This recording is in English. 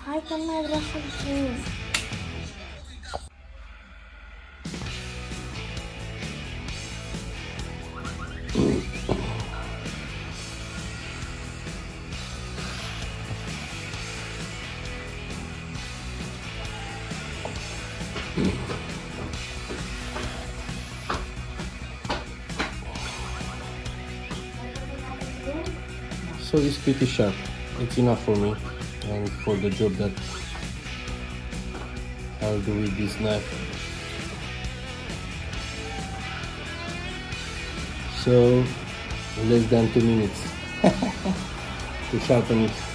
Hai că mai vrea să vin. So it's pretty sharp. It's enough for me and for the job that I'll do with this knife. So less than 2 minutes to sharpen it.